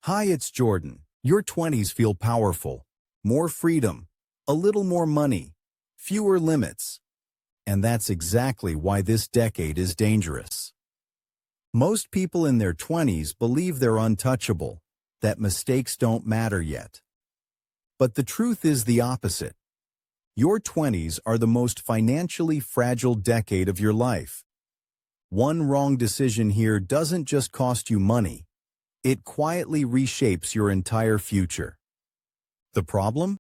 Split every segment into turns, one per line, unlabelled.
Hi, it's Jordan. Your 20s feel powerful. More freedom, a little more money, fewer limits. And that's exactly why this decade is dangerous. Most people in their 20s believe they're untouchable, that mistakes don't matter yet. But the truth is the opposite. Your 20s are the most financially fragile decade of your life. One wrong decision here doesn't just cost you money. It quietly reshapes your entire future. The problem?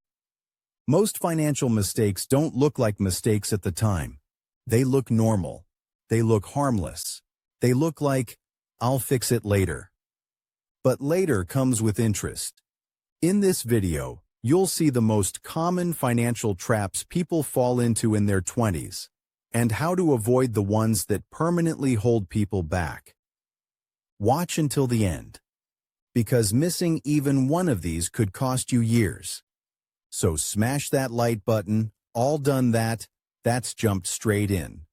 Most financial mistakes don't look like mistakes at the time. They look normal. They look harmless. They look like, I'll fix it later. But later comes with interest. In this video, you'll see the most common financial traps people fall into in their 20s, and how to avoid the ones that permanently hold people back. Watch until the end, because missing even one of these could cost you years. So smash that like button. All done that's jumped straight in.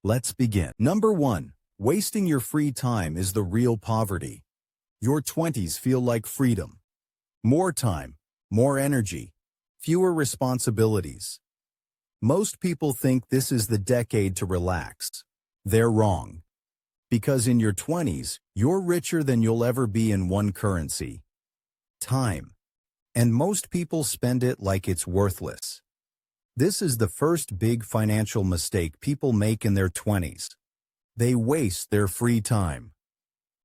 Let's begin. Number 1. Wasting your free time is the real poverty. Your 20s feel like freedom. More time, more energy, fewer responsibilities. Most people think this is the decade to relax. They're wrong. Because in your 20s, you're richer than you'll ever be in one currency: time. And most people spend it like it's worthless. This is the first big financial mistake people make in their 20s. They waste their free time.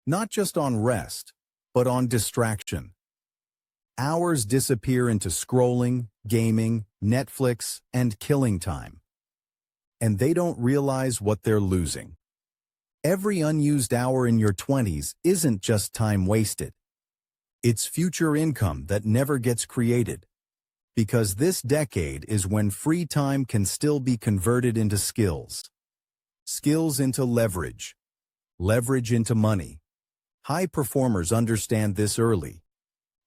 Not just on rest, but on distraction. Hours disappear into scrolling, gaming, Netflix, and killing time. And they don't realize what they're losing. Every unused hour in your 20s isn't just time wasted. It's future income that never gets created. Because this decade is when free time can still be converted into skills. Skills into leverage. Leverage into money. High performers understand this early.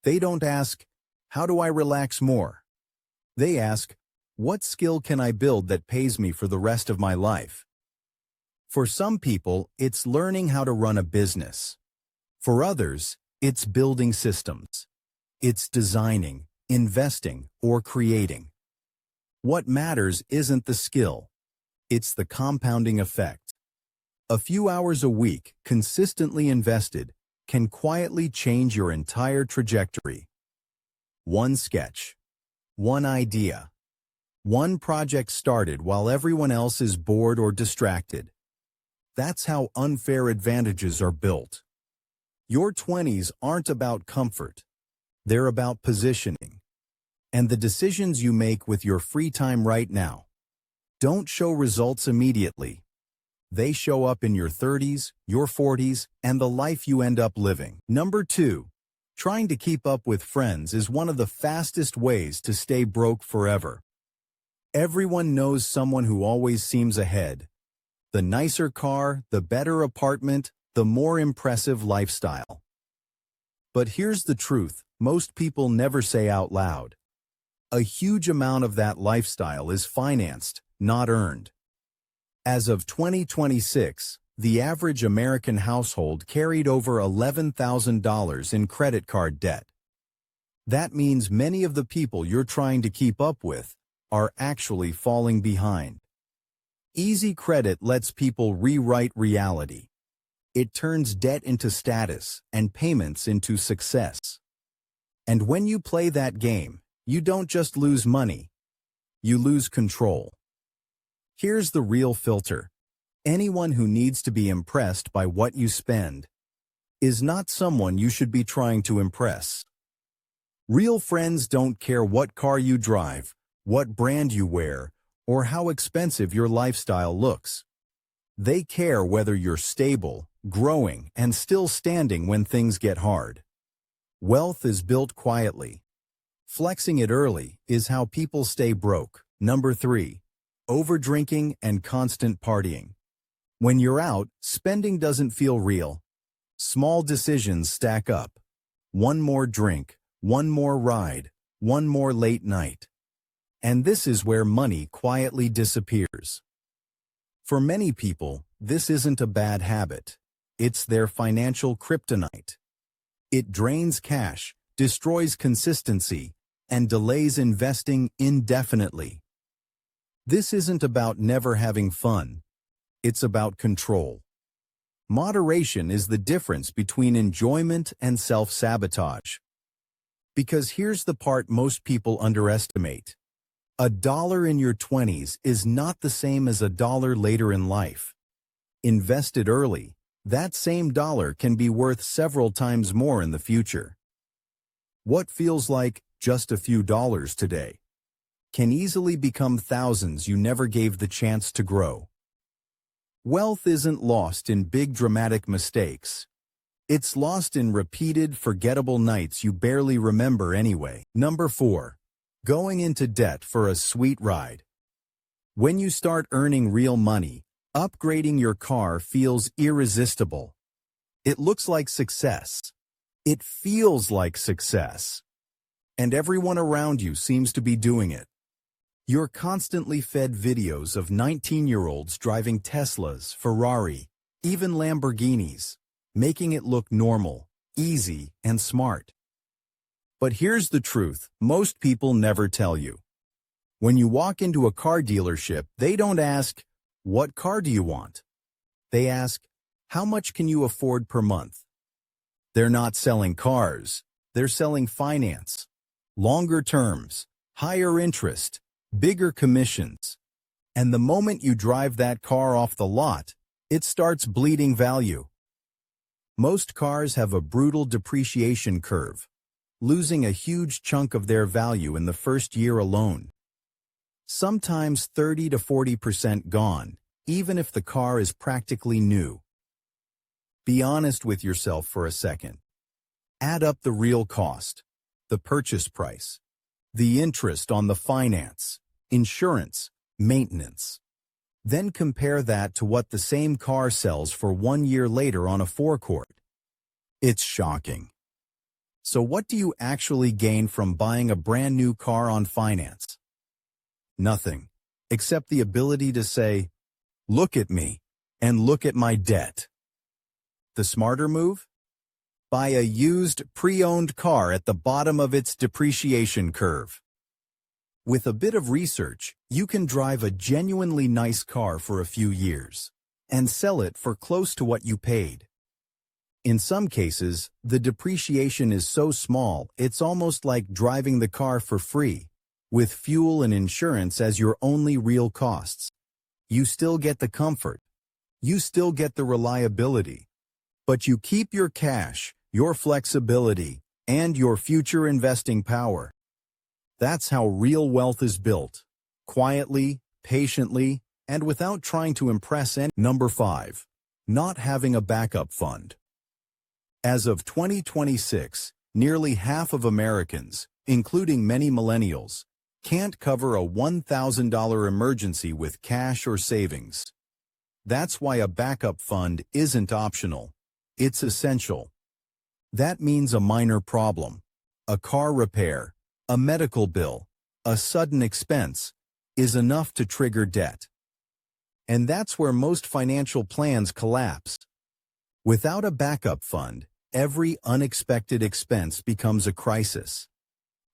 They don't ask, how do I relax more? They ask, what skill can I build that pays me for the rest of my life? For some people, it's learning how to run a business. For others, it's building systems. It's designing, investing, or creating. What matters isn't the skill. It's the compounding effect. A few hours a week, consistently invested, can quietly change your entire trajectory. One sketch. One idea. One project started while everyone else is bored or distracted. That's how unfair advantages are built. Your 20s aren't about comfort. They're about positioning. And the decisions you make with your free time right now don't show results immediately. They show up in your 30s, your 40s, and the life you end up living. Number 2. Trying to keep up with friends is one of the fastest ways to stay broke forever. Everyone knows someone who always seems ahead. The nicer car, the better apartment, the more impressive lifestyle. But here's the truth most people never say out loud. A huge amount of that lifestyle is financed, not earned. As of 2026, the average American household carried over $11,000 in credit card debt. That means many of the people you're trying to keep up with are actually falling behind. Easy credit lets people rewrite reality. It turns debt into status and payments into success. And when you play that game, you don't just lose money, you lose control. Here's the real filter. Anyone who needs to be impressed by what you spend is not someone you should be trying to impress. Real friends don't care what car you drive, what brand you wear, or how expensive your lifestyle looks. They care whether you're stable, growing, and still standing when things get hard. Wealth is built quietly. Flexing it early is how people stay broke. Number 3. Overdrinking and constant partying. When you're out, spending doesn't feel real. Small decisions stack up. One more drink, one more ride, one more late night. And this is where money quietly disappears. For many people, this isn't a bad habit. It's their financial kryptonite. It drains cash, destroys consistency, and delays investing indefinitely. This isn't about never having fun. It's about control. Moderation is the difference between enjoyment and self-sabotage. Because here's the part most people underestimate. $1 in your 20s is not the same as $1 later in life. Invested early, that same dollar can be worth several times more in the future. What feels like just a few dollars today can easily become thousands you never gave the chance to grow. Wealth isn't lost in big dramatic mistakes. It's lost in repeated, forgettable nights you barely remember anyway. Number 4. Going into debt for a sweet ride. When you start earning real money, upgrading your car feels irresistible. It looks like success. It feels like success. And everyone around you seems to be doing it. You're constantly fed videos of 19-year-olds driving Teslas, Ferrari, even Lamborghinis, making it look normal, easy, and smart. But here's the truth most people never tell you. When you walk into a car dealership, they don't ask, "What car do you want?" They ask, "How much can you afford per month?" They're not selling cars, they're selling finance, longer terms, higher interest, bigger commissions. And the moment you drive that car off the lot, it starts bleeding value. Most cars have a brutal depreciation curve, losing a huge chunk of their value in the first year alone. Sometimes 30 to 40% gone, even if the car is practically new. Be honest with yourself for a second. Add up the real cost, the purchase price, the interest on the finance, insurance, maintenance. Then compare that to what the same car sells for 1 year later on a forecourt. It's shocking. So what do you actually gain from buying a brand new car on finance? Nothing, except the ability to say, "Look at me, and look at my debt." The smarter move? Buy a used, pre-owned car at the bottom of its depreciation curve. With a bit of research, you can drive a genuinely nice car for a few years and sell it for close to what you paid. In some cases, the depreciation is so small it's almost like driving the car for free, with fuel and insurance as your only real costs. You still get the comfort. You still get the reliability. But you keep your cash, your flexibility, and your future investing power. That's how real wealth is built, quietly, patiently, and without trying to impress anyone. Number 5. Not having a backup fund. As of 2026, nearly half of Americans, including many millennials, can't cover a $1,000 emergency with cash or savings. That's why a backup fund isn't optional. It's essential. That means a minor problem, a car repair, a medical bill, a sudden expense, is enough to trigger debt. And that's where most financial plans collapse. Without a backup fund, every unexpected expense becomes a crisis.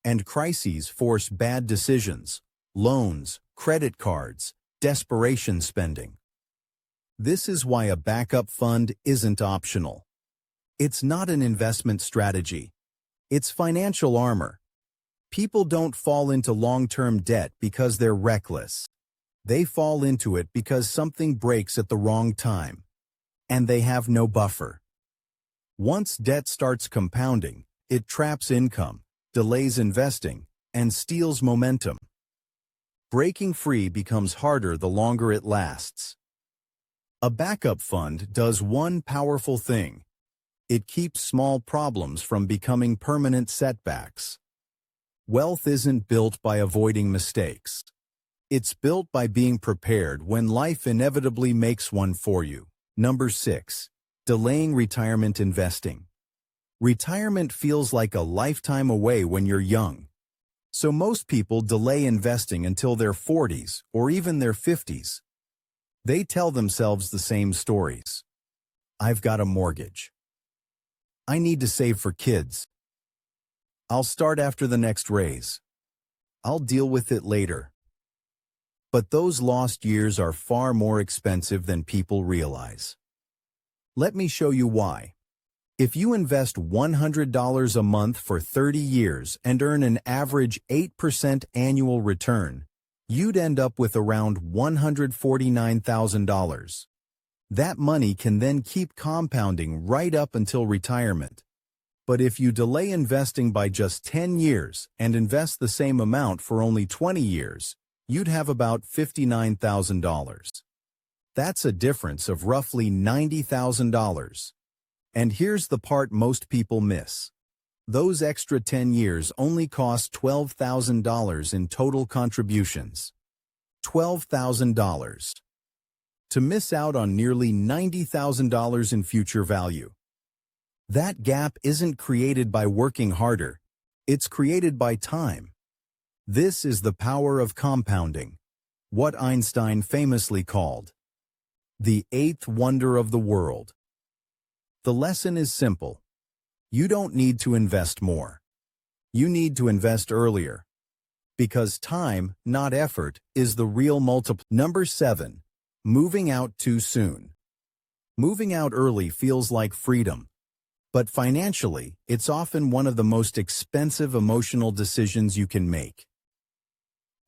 And crises force bad decisions, loans, credit cards, desperation spending. This is why a backup fund isn't optional. It's not an investment strategy. It's financial armor. People don't fall into long-term debt because they're reckless. They fall into it because something breaks at the wrong time, and they have no buffer. Once debt starts compounding, it traps income, delays investing, and steals momentum. Breaking free becomes harder the longer it lasts. A backup fund does one powerful thing. It keeps small problems from becoming permanent setbacks. Wealth isn't built by avoiding mistakes. It's built by being prepared when life inevitably makes one for you. Number 6. Delaying retirement investing. Retirement feels like a lifetime away when you're young. So most people delay investing until their 40s or even their 50s. They tell themselves the same stories. I've got a mortgage. I need to save for kids. I'll start after the next raise. I'll deal with it later. But those lost years are far more expensive than people realize. Let me show you why. If you invest $100 a month for 30 years and earn an average 8% annual return, you'd end up with around $149,000. That money can then keep compounding right up until retirement. But if you delay investing by just 10 years and invest the same amount for only 20 years, you'd have about $59,000. That's a difference of roughly $90,000. And here's the part most people miss. Those extra 10 years only cost $12,000 in total contributions. $12,000. To miss out on nearly $90,000 in future value. That gap isn't created by working harder, it's created by time. This is the power of compounding, what Einstein famously called the eighth wonder of the world. The lesson is simple. You don't need to invest more. You need to invest earlier. Because time, not effort, is the real multiplier. Number 7. Moving out too soon. Moving out early feels like freedom. But financially, it's often one of the most expensive emotional decisions you can make.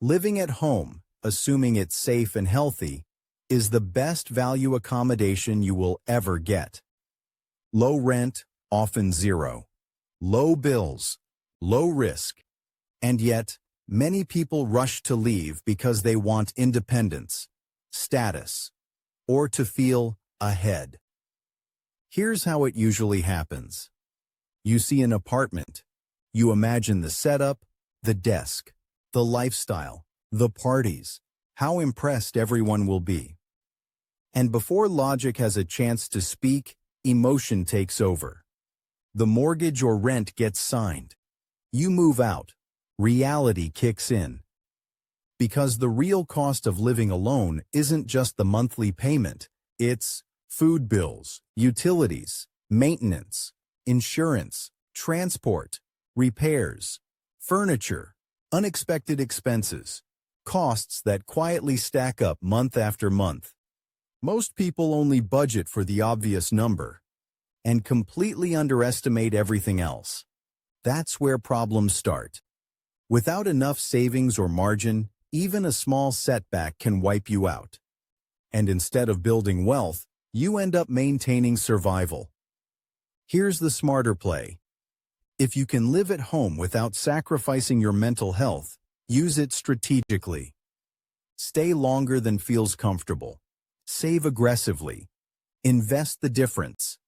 Living at home, assuming it's safe and healthy, is the best value accommodation you will ever get. Low rent, often zero. Low bills, low risk. And yet, many people rush to leave because they want independence, status, or to feel ahead. Here's how it usually happens. You see an apartment. You imagine the setup, the desk, the lifestyle, the parties, how impressed everyone will be. And before logic has a chance to speak, emotion takes over. The mortgage or rent gets signed. You move out. Reality kicks in. Because the real cost of living alone isn't just the monthly payment, it's food bills, utilities, maintenance, insurance, transport, repairs, furniture, unexpected expenses, costs that quietly stack up month after month. Most people only budget for the obvious number and completely underestimate everything else. That's where problems start. Without enough savings or margin, even a small setback can wipe you out. And instead of building wealth, you end up maintaining survival. Here's the smarter play. If you can live at home without sacrificing your mental health, use it strategically. Stay longer than feels comfortable. Save aggressively. Invest the difference.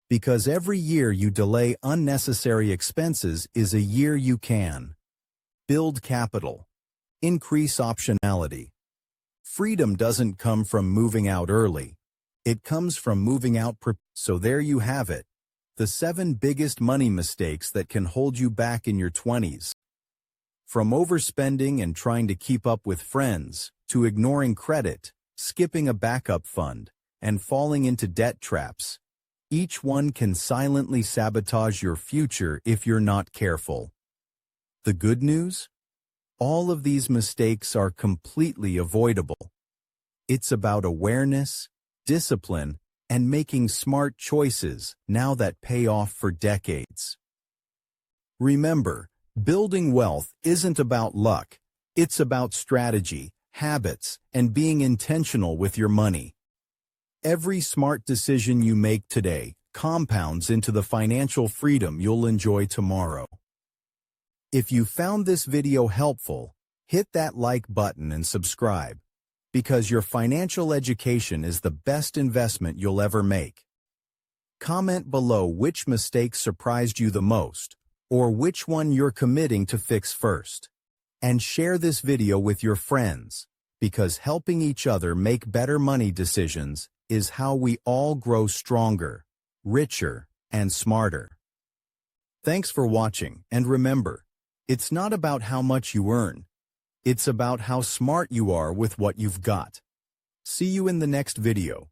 Because every year you delay unnecessary expenses is a year you can build capital. Increase optionality. Freedom doesn't come from moving out early. It comes from moving out So there you have it. The 7 biggest money mistakes that can hold you back in your 20s. From overspending and trying to keep up with friends, to ignoring credit, skipping a backup fund, and falling into debt traps. Each one can silently sabotage your future if you're not careful. The good news? All of these mistakes are completely avoidable. It's about awareness, discipline, and making smart choices now that pay off for decades. Remember, building wealth isn't about luck. It's about strategy, habits, and being intentional with your money. Every smart decision you make today compounds into the financial freedom you'll enjoy tomorrow. If you found this video helpful, hit that like button and subscribe, because your financial education is the best investment you'll ever make. Comment below which mistake surprised you the most, or which one you're committing to fix first. And share this video with your friends, because helping each other make better money decisions is how we all grow stronger, richer, and smarter. Thanks for watching, and remember, it's not about how much you earn. It's about how smart you are with what you've got. See you in the next video.